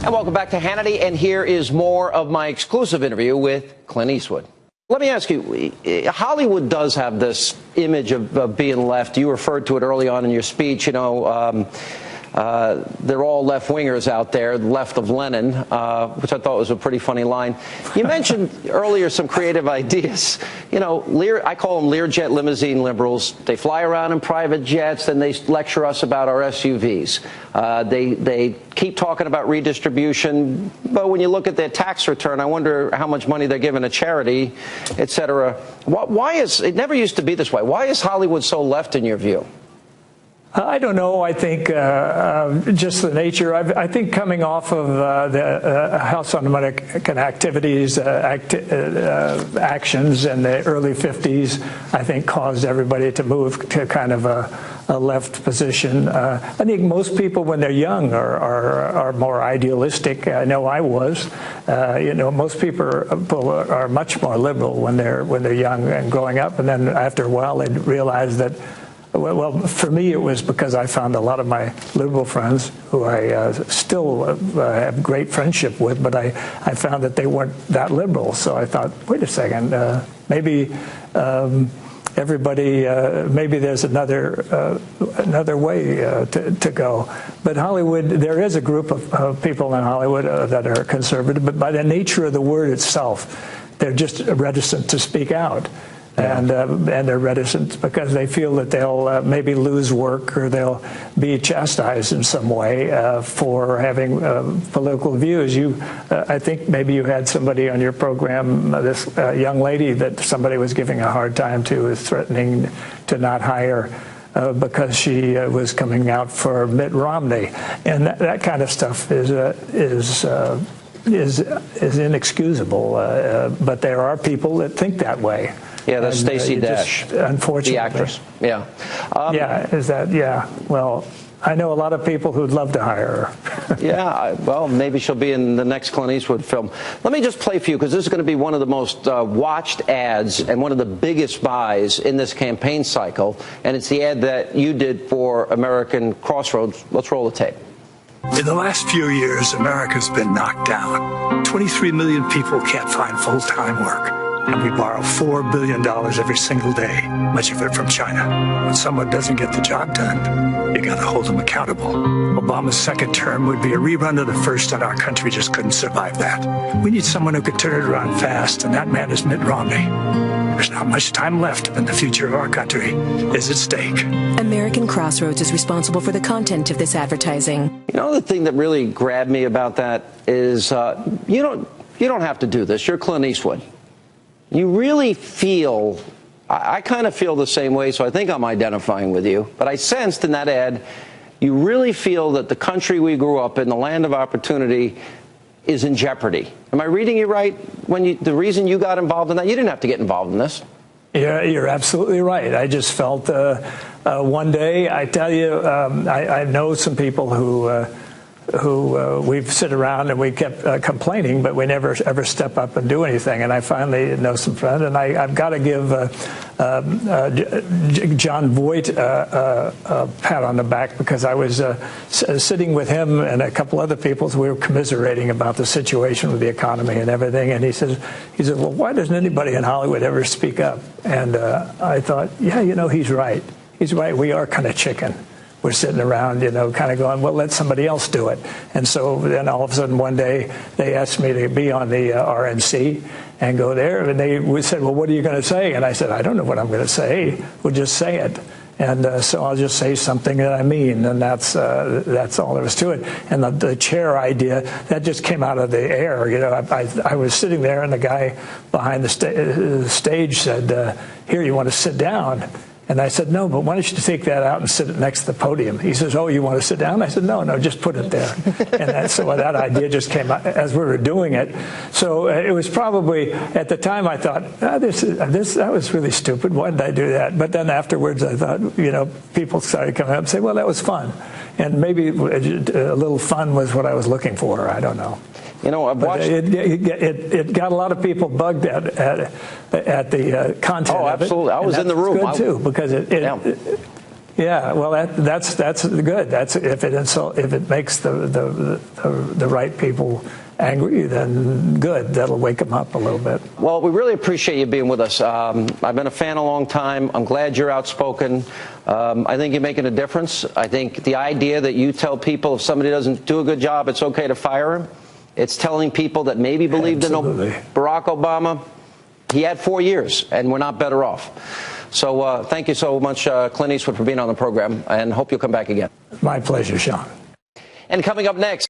And welcome back to Hannity, and here is more of my exclusive interview with Clint Eastwood. Let me ask you, Hollywood does have this image of being left. You referred to it early on in your speech. They're all left-wingers out there, left of Lenin, which I thought was a pretty funny line. You mentioned earlier some creative ideas. I call them Learjet limousine liberals. They fly around in private jets, and they lecture us about our SUVs. They keep talking about redistribution, but when you look at their tax return, I wonder how much money they're giving to charity, et cetera. Why is it never used to be this way? Why is Hollywood so left in your view? I don't know. I think just the nature. I think coming off of the House Un-American Activities actions in the early 50s, I think caused everybody to move to kind of a left position. I think most people, when they're young, are more idealistic. I know I was. Most people are much more liberal when they're young and growing up, and then after a while they realize that. Well, for me, it was because I found a lot of my liberal friends, who I still have great friendship with, but I found that they weren't that liberal. So I thought, wait a second, maybe everybody, maybe there's another way to go. But Hollywood, there is a group of people in Hollywood that are conservative, but by the nature of the word itself, they're just reticent to speak out. And they're reticent because they feel that they'll maybe lose work, or they'll be chastised in some way for having political views. I think maybe you had somebody on your program, this young lady that somebody was giving a hard time to, was threatening to not hire because she was coming out for Mitt Romney, and that kind of stuff is inexcusable. But there are people that think that way. Yeah, that's Stacey Dash, unfortunately, the actress. Yeah. Well, I know a lot of people who'd love to hire her. Well, maybe she'll be in the next Clint Eastwood film. Let me just play for you, because this is going to be one of the most watched ads and one of the biggest buys in this campaign cycle, and it's the ad that you did for American Crossroads. Let's roll the tape. In the last few years, America's been knocked down. 23 million people can't find full-time work. And we borrow $4 billion every single day, much of it from China. When someone doesn't get the job done, you got to hold them accountable. Obama's second term would be a rerun of the first, and our country just couldn't survive that. We need someone who could turn it around fast, and that man is Mitt Romney. There's not much time left, and the future of our country is at stake. American Crossroads is responsible for the content of this advertising. The thing that really grabbed me about that is you don't have to do this. You're Clint Eastwood. You really feel, I kind of feel the same way, so I think I'm identifying with you. But I sensed in that ad, you really feel that the country we grew up in, the land of opportunity, is in jeopardy. Am I reading you right? The reason you got involved in that, you didn't have to get involved in this. Yeah, you're absolutely right. I just felt one day, I tell you, I know some people who we've sit around and we kept complaining, but we never ever step up and do anything. And I finally know some friends, and I've got to give John Voight a pat on the back, because I was sitting with him and a couple other people, so we were commiserating about the situation with the economy and everything. And he said, well, why doesn't anybody in Hollywood ever speak up? And I thought, he's right. He's right. We are kind of chicken. We're sitting around, kind of going, well, let somebody else do it. And so then all of a sudden one day they asked me to be on the RNC and go there. And they said, well, what are you going to say? And I said, I don't know what I'm going to say. We'll just say it. And so I'll just say something that I mean. And that's all there was to it. And the chair idea, that just came out of the air. I was sitting there, and the guy behind the stage said, here, you want to sit down? And I said, no, but why don't you take that out and sit it next to the podium? He says, oh, you want to sit down? I said, no, just put it there. And so that idea just came out as we were doing it. So it was probably, at the time, I thought, that was really stupid. Why did I do that? But then afterwards, I thought, people started coming up and say, well, that was fun. And maybe a little fun was what I was looking for. I don't know. I've watched it got a lot of people bugged at the content. Oh, absolutely! Of it. I was in the room. Good too, because Yeah, well, that's good. That's if it makes the right people angry, then good. That'll wake them up a little bit. Well, we really appreciate you being with us. I've been a fan a long time. I'm glad you're outspoken. I think you're making a difference. I think the idea that you tell people if somebody doesn't do a good job, it's okay to fire him. It's telling people that maybe believed in Barack Obama. He had 4 years, and we're not better off. So thank you so much, Clint Eastwood, for being on the program, and hope you'll come back again. My pleasure, Sean. And coming up next.